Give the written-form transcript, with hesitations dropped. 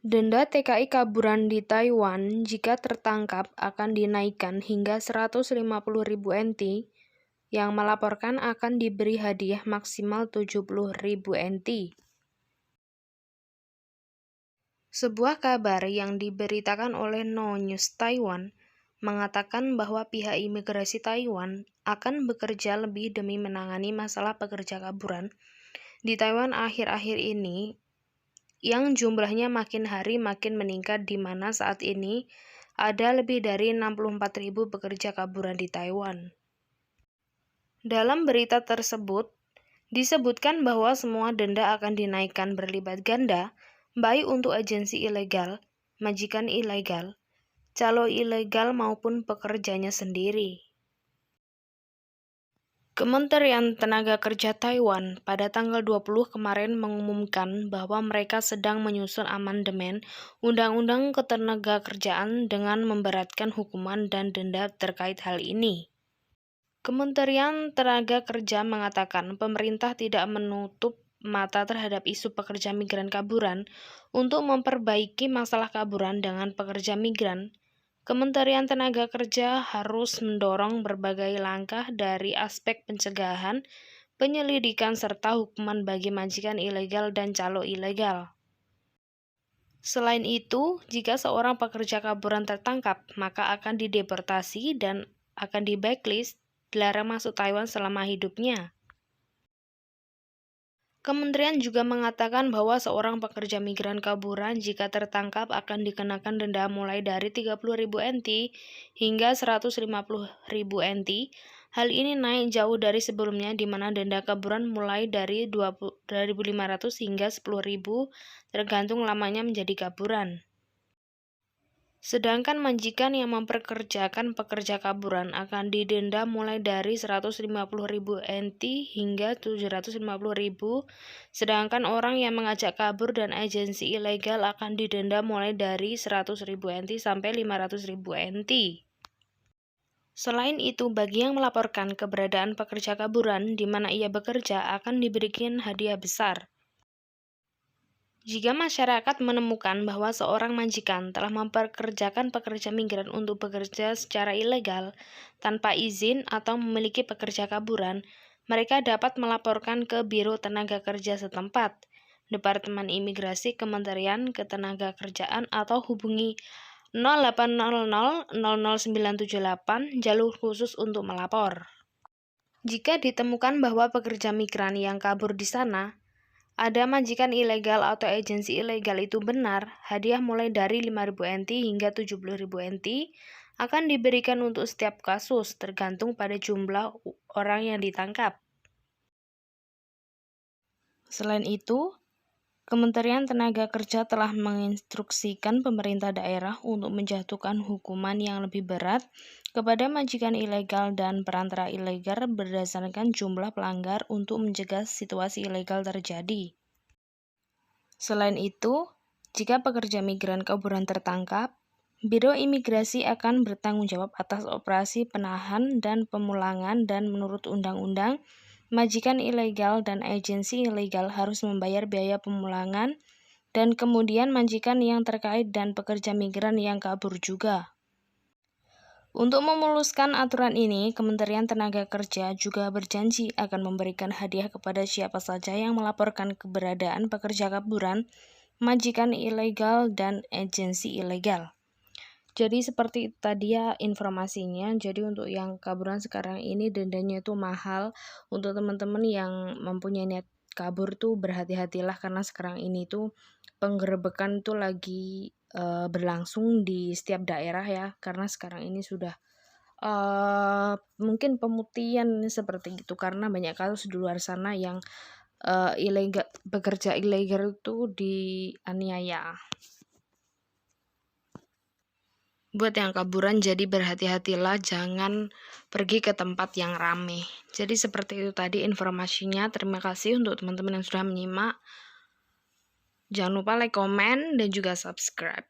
Denda TKI kaburan di Taiwan jika tertangkap akan dinaikkan hingga 150.000 NT. Yang melaporkan akan diberi hadiah maksimal 70.000 NT. Sebuah kabar yang diberitakan oleh No News Taiwan mengatakan bahwa pihak imigrasi Taiwan akan bekerja lebih demi menangani masalah pekerja kaburan di Taiwan akhir-akhir ini, yang jumlahnya makin hari makin meningkat, di mana saat ini ada lebih dari 64.000 pekerja kaburan di Taiwan. Dalam berita tersebut, disebutkan bahwa semua denda akan dinaikkan berlipat ganda, baik untuk agensi ilegal, majikan ilegal, calo ilegal maupun pekerjanya sendiri. Kementerian Tenaga Kerja Taiwan pada tanggal 20 kemarin mengumumkan bahwa mereka sedang menyusun amandemen Undang-Undang Ketenagakerjaan dengan memberatkan hukuman dan denda terkait hal ini. Kementerian Tenaga Kerja mengatakan pemerintah tidak menutup mata terhadap isu pekerja migran kaburan. Untuk memperbaiki masalah kaburan dengan pekerja migran, Kementerian Tenaga Kerja harus mendorong berbagai langkah dari aspek pencegahan, penyelidikan, serta hukuman bagi majikan ilegal dan calo ilegal. Selain itu, jika seorang pekerja kaburan tertangkap, maka akan dideportasi dan akan di-blacklist, dilarang masuk Taiwan selama hidupnya. Kementerian juga mengatakan bahwa seorang pekerja migran kaburan jika tertangkap akan dikenakan denda mulai dari 30.000 NT hingga 150.000 NT. Hal ini naik jauh dari sebelumnya, di mana denda kaburan mulai dari 2.500 hingga 10.000 tergantung lamanya menjadi kaburan. Sedangkan majikan yang memperkerjakan pekerja kaburan akan didenda mulai dari 150.000 NT hingga 750.000, sedangkan orang yang mengajak kabur dan agensi ilegal akan didenda mulai dari 100.000 NT sampai 500.000 NT. Selain itu, bagi yang melaporkan keberadaan pekerja kaburan di mana ia bekerja akan diberikan hadiah besar. Jika masyarakat menemukan bahwa seorang majikan telah memperkerjakan pekerja migran untuk bekerja secara ilegal, tanpa izin atau memiliki pekerja kaburan, mereka dapat melaporkan ke Biro Tenaga Kerja setempat, Departemen Imigrasi Kementerian Ketenagakerjaan, atau hubungi 0800 00978 jalur khusus untuk melapor. Jika ditemukan bahwa pekerja migran yang kabur di sana ada majikan ilegal atau agensi ilegal itu benar, hadiah mulai dari 5.000 NT hingga 70.000 NT akan diberikan untuk setiap kasus, tergantung pada jumlah orang yang ditangkap. Selain itu, Kementerian Tenaga Kerja telah menginstruksikan pemerintah daerah untuk menjatuhkan hukuman yang lebih berat kepada majikan ilegal dan perantara ilegal berdasarkan jumlah pelanggar untuk mencegah situasi ilegal terjadi. Selain itu, jika pekerja migran kaburan tertangkap, Biro Imigrasi akan bertanggung jawab atas operasi penahan dan pemulangan, dan menurut undang-undang, majikan ilegal dan agensi ilegal harus membayar biaya pemulangan, dan kemudian majikan yang terkait dan pekerja migran yang kabur juga. Untuk memuluskan aturan ini, Kementerian Tenaga Kerja juga berjanji akan memberikan hadiah kepada siapa saja yang melaporkan keberadaan pekerja kaburan, majikan ilegal, dan agensi ilegal. Jadi seperti tadi ya informasinya. Jadi untuk yang kaburan sekarang ini dendanya itu mahal. Untuk teman-teman yang mempunyai niat kabur tuh berhati-hatilah, karena sekarang ini tuh penggerebekan tuh lagi berlangsung di setiap daerah ya, karena sekarang ini sudah mungkin pemutihan seperti itu, karena banyak kasus di luar sana yang ilegal, bekerja ilegal itu dianiaya. Buat yang kaburan, jadi berhati-hatilah, jangan pergi ke tempat yang ramai. Jadi seperti itu tadi informasinya. Terima kasih untuk teman-teman yang sudah menyimak. Jangan lupa like, komen, dan juga subscribe.